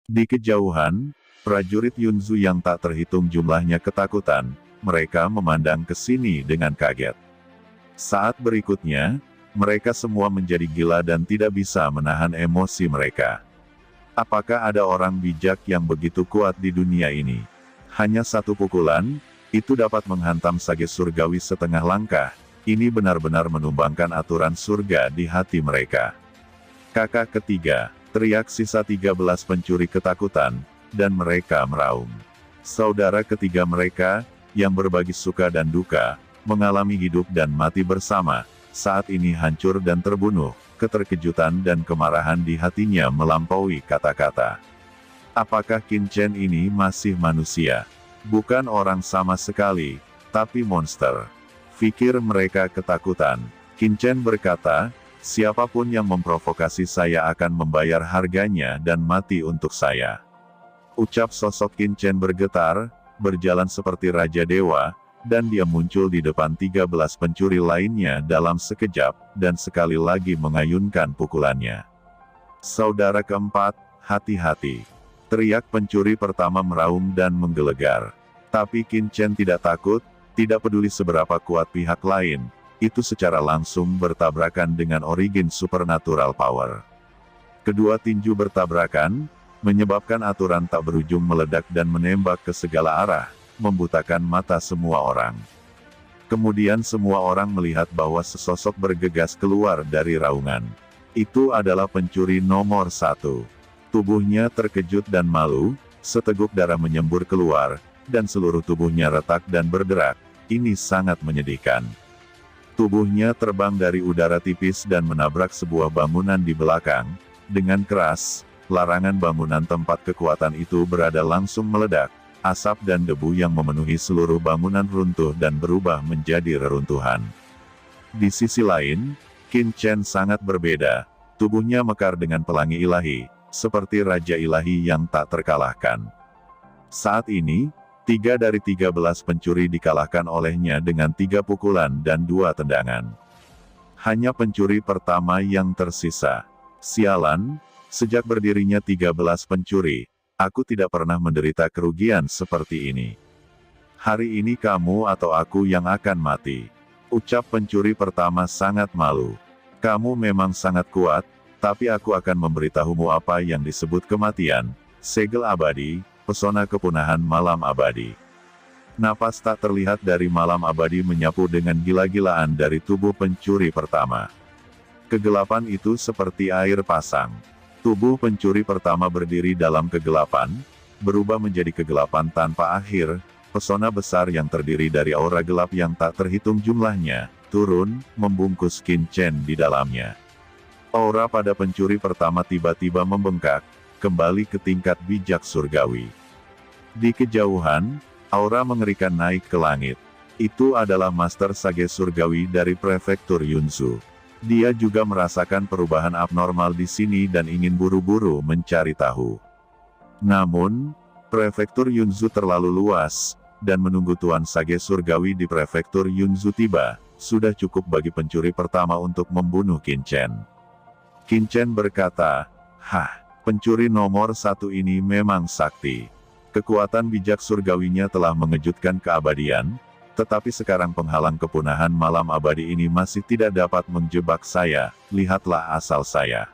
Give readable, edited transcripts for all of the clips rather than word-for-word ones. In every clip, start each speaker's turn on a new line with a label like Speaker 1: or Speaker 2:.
Speaker 1: Di kejauhan, prajurit Yunzu yang tak terhitung jumlahnya ketakutan, mereka memandang ke sini dengan kaget. Saat berikutnya, mereka semua menjadi gila dan tidak bisa menahan emosi mereka. Apakah ada orang bijak yang begitu kuat di dunia ini? Hanya satu pukulan, itu dapat menghantam Sage Surgawi setengah langkah. Ini benar-benar menumbangkan aturan surga di hati mereka. Kakak ketiga, teriak sisa 13 pencuri ketakutan, dan mereka meraung. Saudara ketiga mereka, yang berbagi suka dan duka, mengalami hidup dan mati bersama, saat ini hancur dan terbunuh. Keterkejutan dan kemarahan di hatinya melampaui kata-kata. Apakah Qin Chen ini masih manusia? Bukan orang sama sekali, tapi monster. Pikir mereka ketakutan. Qin Chen berkata, siapapun yang memprovokasi saya akan membayar harganya dan mati untuk saya. Ucap sosok Qin Chen bergetar, berjalan seperti Raja Dewa, dan dia muncul di depan 13 pencuri lainnya dalam sekejap, dan sekali lagi mengayunkan pukulannya. Saudara keempat, hati-hati. Teriak pencuri pertama meraung dan menggelegar. Tapi Qin Chen tidak takut, tidak peduli seberapa kuat pihak lain, itu secara langsung bertabrakan dengan origin supernatural power. Kedua tinju bertabrakan, menyebabkan aturan tak berujung meledak dan menembak ke segala arah, membutakan mata semua orang. Kemudian semua orang melihat bahwa sesosok bergegas keluar dari raungan. Itu adalah pencuri nomor 1. Tubuhnya terkejut dan malu, seteguk darah menyembur keluar, dan seluruh tubuhnya retak dan berderak. Ini sangat menyedihkan. Tubuhnya terbang dari udara tipis dan menabrak sebuah bangunan di belakang. Dengan keras, larangan bangunan tempat kekuatan itu berada langsung meledak. Asap dan debu yang memenuhi seluruh bangunan runtuh dan berubah menjadi reruntuhan. Di sisi lain, Qin Chen sangat berbeda. Tubuhnya mekar dengan pelangi ilahi, seperti Raja Ilahi yang tak terkalahkan. Saat ini, 3 dari 13 pencuri dikalahkan olehnya dengan 3 pukulan dan 2 tendangan. Hanya pencuri pertama yang tersisa. Sialan, sejak berdirinya 13 pencuri, aku tidak pernah menderita kerugian seperti ini. Hari ini kamu atau aku yang akan mati. Ucap pencuri pertama sangat malu. Kamu memang sangat kuat, tapi aku akan memberitahumu apa yang disebut kematian, segel abadi, pesona kepunahan malam abadi. Napas tak terlihat dari malam abadi menyapu dengan gila-gilaan dari tubuh pencuri pertama. Kegelapan itu seperti air pasang. Tubuh pencuri pertama berdiri dalam kegelapan, berubah menjadi kegelapan tanpa akhir, pesona besar yang terdiri dari aura gelap yang tak terhitung jumlahnya, turun, membungkus Qin Chen di dalamnya. Aura pada pencuri pertama tiba-tiba membengkak, kembali ke tingkat bijak surgawi. Di kejauhan, aura mengerikan naik ke langit. Itu adalah Master Sage Surgawi dari Prefektur Yunzu. Dia juga merasakan perubahan abnormal di sini dan ingin buru-buru mencari tahu. Namun, Prefektur Yunzu terlalu luas, dan menunggu Tuan Sage Surgawi di Prefektur Yunzu tiba, sudah cukup bagi pencuri pertama untuk membunuh Qin Chen. Qin Chen berkata, "Hah, pencuri nomor 1 ini memang sakti. Kekuatan bijak surgawinya telah mengejutkan keabadian, tetapi sekarang penghalang kepunahan malam abadi ini masih tidak dapat menjebak saya, lihatlah asal saya."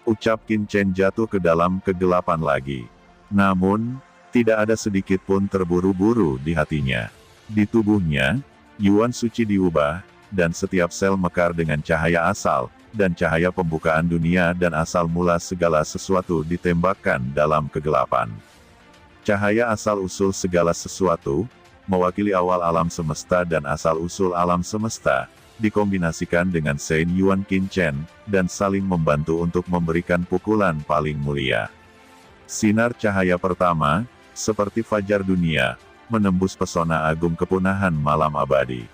Speaker 1: Ucap Qin Chen jatuh ke dalam kegelapan lagi. Namun, tidak ada sedikit pun terburu-buru di hatinya. Di tubuhnya, Yuan suci diubah, dan setiap sel mekar dengan cahaya asal, dan cahaya pembukaan dunia dan asal mula segala sesuatu ditembakkan dalam kegelapan. Cahaya asal-usul segala sesuatu, mewakili awal alam semesta dan asal-usul alam semesta, dikombinasikan dengan Sein Yuan Qin Chen, dan saling membantu untuk memberikan pukulan paling mulia. Sinar cahaya pertama, seperti fajar dunia, menembus pesona agung kepunahan malam abadi.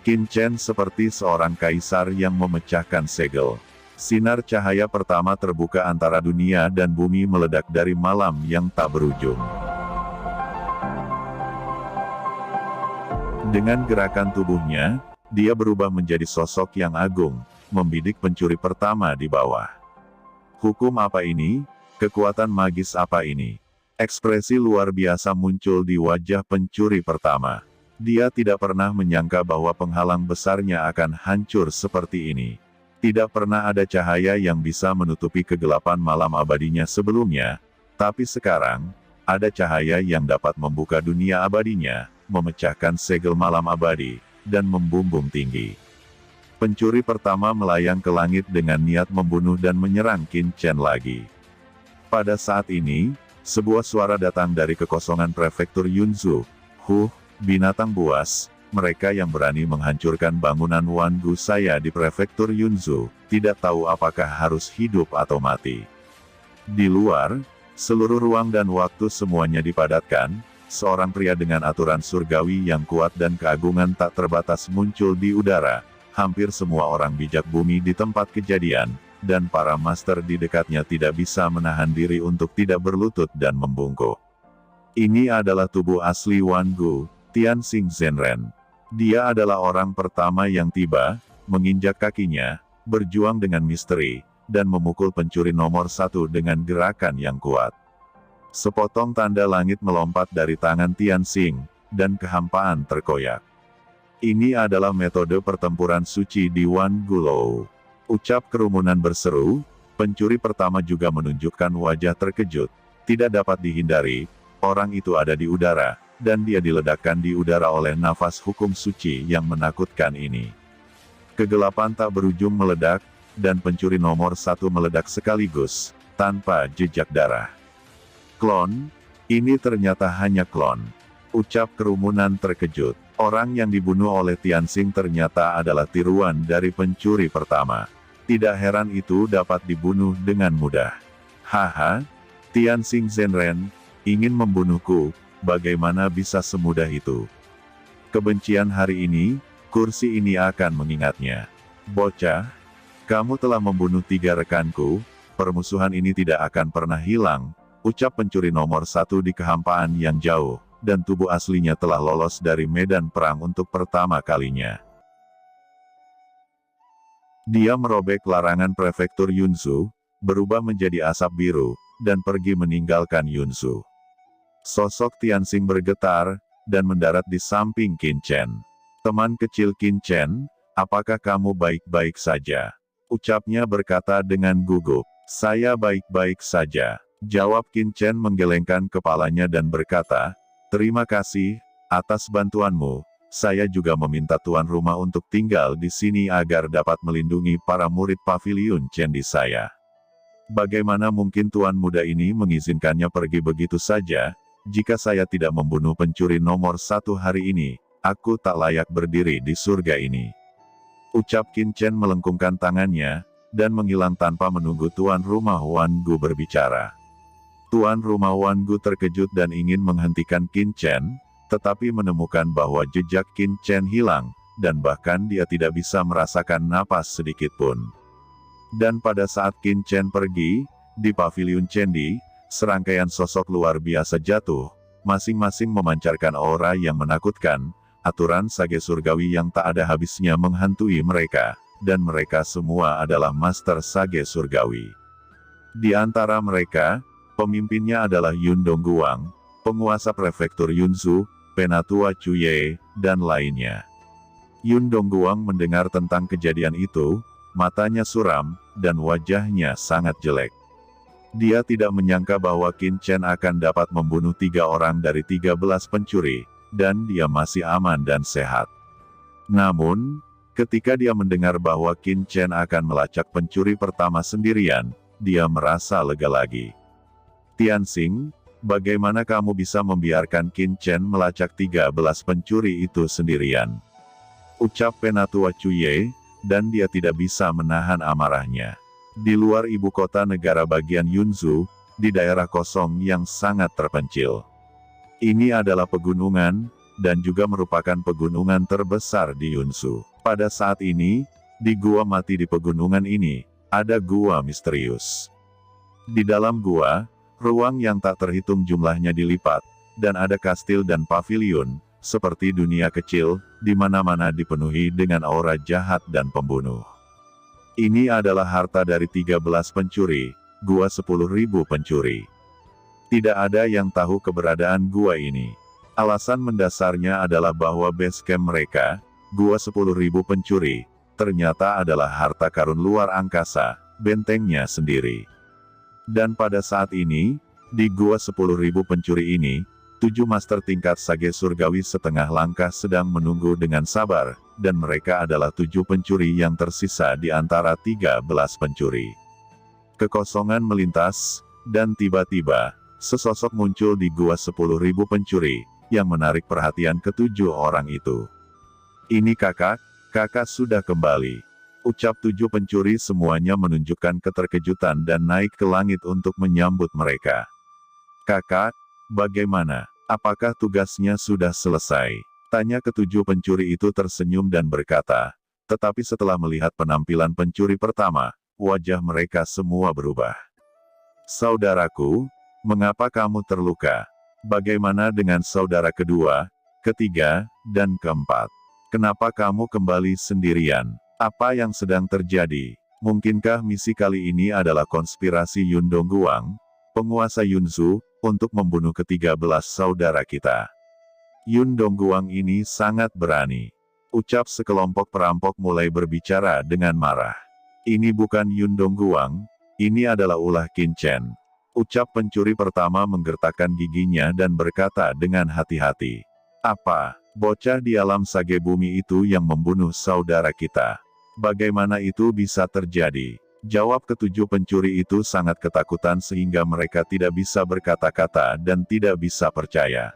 Speaker 1: Qin Chen seperti seorang kaisar yang memecahkan segel. Sinar cahaya pertama terbuka antara dunia dan bumi meledak dari malam yang tak berujung. Dengan gerakan tubuhnya, dia berubah menjadi sosok yang agung, membidik pencuri pertama di bawah. Hukum apa ini? Kekuatan magis apa ini? Ekspresi luar biasa muncul di wajah pencuri pertama. Dia tidak pernah menyangka bahwa penghalang besarnya akan hancur seperti ini. Tidak pernah ada cahaya yang bisa menutupi kegelapan malam abadinya sebelumnya, tapi sekarang, ada cahaya yang dapat membuka dunia abadinya, memecahkan segel malam abadi, dan membumbung tinggi. Pencuri pertama melayang ke langit dengan niat membunuh dan menyerang Qin Chen lagi. Pada saat ini, sebuah suara datang dari kekosongan prefektur Yunzhu. Binatang buas, mereka yang berani menghancurkan bangunan Wangu saya di prefektur Yunzhu, tidak tahu apakah harus hidup atau mati. Di luar, seluruh ruang dan waktu semuanya dipadatkan, seorang pria dengan aturan surgawi yang kuat dan keagungan tak terbatas muncul di udara. Hampir semua orang bijak bumi di tempat kejadian, dan para master di dekatnya tidak bisa menahan diri untuk tidak berlutut dan membungkuk. Ini adalah tubuh asli Wangu, Tianxing Zhenren. Dia adalah orang pertama yang tiba, menginjak kakinya, berjuang dengan misteri, dan memukul pencuri nomor 1 dengan gerakan yang kuat. Sepotong tanda langit melompat dari tangan Tianxing, dan kehampaan terkoyak. Ini adalah metode pertempuran suci di Wangu Lou. Ucap kerumunan berseru, pencuri pertama juga menunjukkan wajah terkejut. Tidak dapat dihindari, orang itu ada di udara, dan dia diledakkan di udara oleh nafas hukum suci yang menakutkan ini. Kegelapan tak berujung meledak, dan pencuri nomor 1 meledak sekaligus, tanpa jejak darah. Klon, ini ternyata hanya klon. Ucap kerumunan terkejut. Orang yang dibunuh oleh Tianxing ternyata adalah tiruan dari pencuri pertama. Tidak heran itu dapat dibunuh dengan mudah. Haha, Tianxing Zhenren, ingin membunuhku, bagaimana bisa semudah itu? Kebencian hari ini, kursi ini akan mengingatnya. Bocah, kamu telah membunuh 3 rekanku, permusuhan ini tidak akan pernah hilang, ucap pencuri nomor 1 di kehampaan yang jauh. Dan tubuh aslinya telah lolos dari medan perang untuk pertama kalinya. Dia merobek larangan prefektur Yunzhu, berubah menjadi asap biru, dan pergi meninggalkan Yunzhu. Sosok Tianxing bergetar, dan mendarat di samping Qin Chen. Teman kecil Qin Chen, apakah kamu baik-baik saja? Ucapnya berkata dengan gugup. Saya baik-baik saja, jawab Qin Chen menggelengkan kepalanya dan berkata, terima kasih, atas bantuanmu, saya juga meminta tuan rumah untuk tinggal di sini agar dapat melindungi para murid paviliun Chendi saya. Bagaimana mungkin tuan muda ini mengizinkannya pergi begitu saja? Jika saya tidak membunuh pencuri nomor 1 hari ini, aku tak layak berdiri di surga ini. Ucap Qin Chen melengkungkan tangannya, dan menghilang tanpa menunggu tuan rumah Wangu berbicara. Tuan rumah Wangu terkejut dan ingin menghentikan Qin Chen, tetapi menemukan bahwa jejak Qin Chen hilang, dan bahkan dia tidak bisa merasakan napas sedikit pun. Dan pada saat Qin Chen pergi, di paviliun Chendi, serangkaian sosok luar biasa jatuh, masing-masing memancarkan aura yang menakutkan, aturan sage surgawi yang tak ada habisnya menghantui mereka, dan mereka semua adalah master sage surgawi. Di antara mereka, pemimpinnya adalah Yun Dongguang, penguasa prefektur Yunzhu, Penatua Cuye, dan lainnya. Yun Dongguang mendengar tentang kejadian itu, matanya suram, dan wajahnya sangat jelek. Dia tidak menyangka bahwa Qin Chen akan dapat membunuh 3 orang dari 13 pencuri, dan dia masih aman dan sehat. Namun, ketika dia mendengar bahwa Qin Chen akan melacak pencuri pertama sendirian, dia merasa lega lagi. Tianxing, bagaimana kamu bisa membiarkan Qin Chen melacak 13 pencuri itu sendirian? Ucap Penatua Cuye, dan dia tidak bisa menahan amarahnya. Di luar ibu kota negara bagian Yunzhu, di daerah kosong yang sangat terpencil. Ini adalah pegunungan, dan juga merupakan pegunungan terbesar di Yunzhu. Pada saat ini, di gua mati di pegunungan ini, ada gua misterius. Di dalam gua, ruang yang tak terhitung jumlahnya dilipat, dan ada kastil dan paviliun, seperti dunia kecil, di mana-mana dipenuhi dengan aura jahat dan pembunuh. Ini adalah harta dari 13 pencuri, Gua 10.000 pencuri. Tidak ada yang tahu keberadaan gua ini. Alasan mendasarnya adalah bahwa base camp mereka, Gua 10.000 pencuri, ternyata adalah harta karun luar angkasa, bentengnya sendiri. Dan pada saat ini, di Gua 10.000 pencuri ini, 7 master tingkat sage surgawi setengah langkah sedang menunggu dengan sabar, dan mereka adalah 7 pencuri yang tersisa di antara 13 pencuri. Kekosongan melintas, dan tiba-tiba, sesosok muncul di Gua 10.000 pencuri, yang menarik perhatian ketujuh orang itu. Ini kakak sudah kembali. Ucap 7 pencuri semuanya menunjukkan keterkejutan dan naik ke langit untuk menyambut mereka. Kakak, bagaimana? Apakah tugasnya sudah selesai? Tanya ketujuh pencuri itu tersenyum dan berkata, tetapi setelah melihat penampilan pencuri pertama, wajah mereka semua berubah. Saudaraku, mengapa kamu terluka? Bagaimana dengan saudara kedua, ketiga, dan keempat? Kenapa kamu kembali sendirian? Apa yang sedang terjadi? Mungkinkah misi kali ini adalah konspirasi Yun Dongguang, penguasa Yunzu, untuk membunuh ke-13 saudara kita? Yun Dongguang ini sangat berani. Ucap sekelompok perampok mulai berbicara dengan marah. Ini bukan Yun Dongguang, ini adalah ulah Qin Chen. Ucap pencuri pertama menggertakkan giginya dan berkata dengan hati-hati. Apa, bocah di alam sage bumi itu yang membunuh saudara kita? Bagaimana itu bisa terjadi? Jawab ketujuh pencuri itu sangat ketakutan sehingga mereka tidak bisa berkata-kata dan tidak bisa percaya.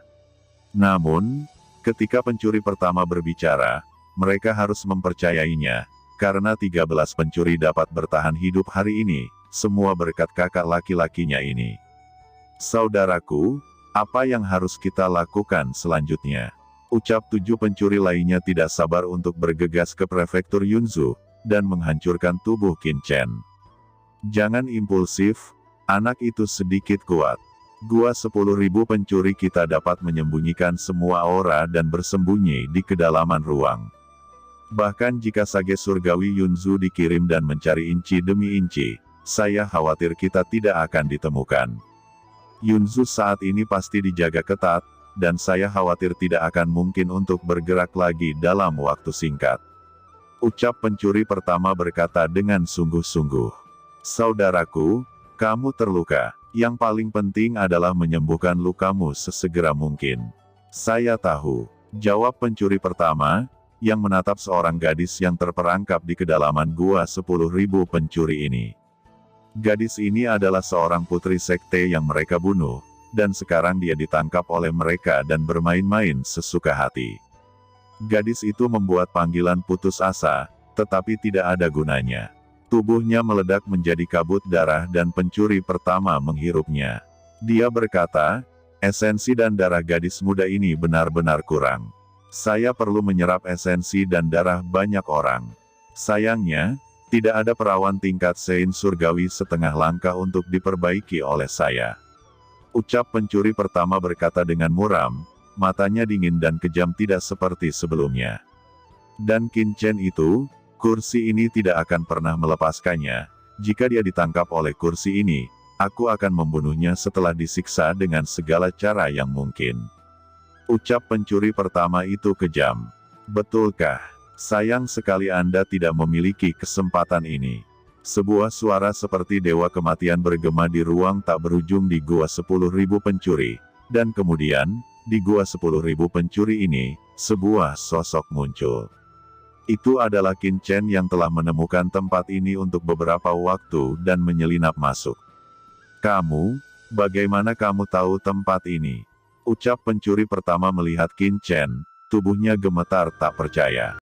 Speaker 1: Namun, ketika pencuri pertama berbicara, mereka harus mempercayainya, karena 13 pencuri dapat bertahan hidup hari ini, semua berkat kakak laki-lakinya ini. Saudaraku, apa yang harus kita lakukan selanjutnya? Ucap 7 pencuri lainnya tidak sabar untuk bergegas ke prefektur Yunzu, dan menghancurkan tubuh Qin Chen. Jangan impulsif, anak itu sedikit kuat. Gua 10.000 pencuri kita dapat menyembunyikan semua aura dan bersembunyi di kedalaman ruang. Bahkan jika sage surgawi Yunzu dikirim dan mencari inci demi inci, saya khawatir kita tidak akan ditemukan. Yunzu saat ini pasti dijaga ketat, dan saya khawatir tidak akan mungkin untuk bergerak lagi dalam waktu singkat. Ucap pencuri pertama berkata dengan sungguh-sungguh. Saudaraku, kamu terluka. Yang paling penting adalah menyembuhkan lukamu sesegera mungkin. Saya tahu, jawab pencuri pertama, yang menatap seorang gadis yang terperangkap di kedalaman gua 10.000 pencuri ini. Gadis ini adalah seorang putri sekte yang mereka bunuh, dan sekarang dia ditangkap oleh mereka dan bermain-main sesuka hati. Gadis itu membuat panggilan putus asa, tetapi tidak ada gunanya. Tubuhnya meledak menjadi kabut darah dan pencuri pertama menghirupnya. Dia berkata, esensi dan darah gadis muda ini benar-benar kurang. Saya perlu menyerap esensi dan darah banyak orang. Sayangnya, tidak ada perawan tingkat Sein surgawi setengah langkah untuk diperbaiki oleh saya. Ucap pencuri pertama berkata dengan muram, matanya dingin dan kejam tidak seperti sebelumnya. Dan Qin Chen itu, kursi ini tidak akan pernah melepaskannya. Jika dia ditangkap oleh kursi ini, aku akan membunuhnya setelah disiksa dengan segala cara yang mungkin. Ucap pencuri pertama itu kejam. Betulkah? Sayang sekali Anda tidak memiliki kesempatan ini. Sebuah suara seperti dewa kematian bergema di ruang tak berujung di gua 10.000 pencuri. Dan kemudian, di gua 10.000 pencuri ini, sebuah sosok muncul. Itu adalah Qin Chen yang telah menemukan tempat ini untuk beberapa waktu dan menyelinap masuk. Kamu, bagaimana kamu tahu tempat ini? Ucap pencuri pertama melihat Qin Chen, tubuhnya gemetar tak percaya.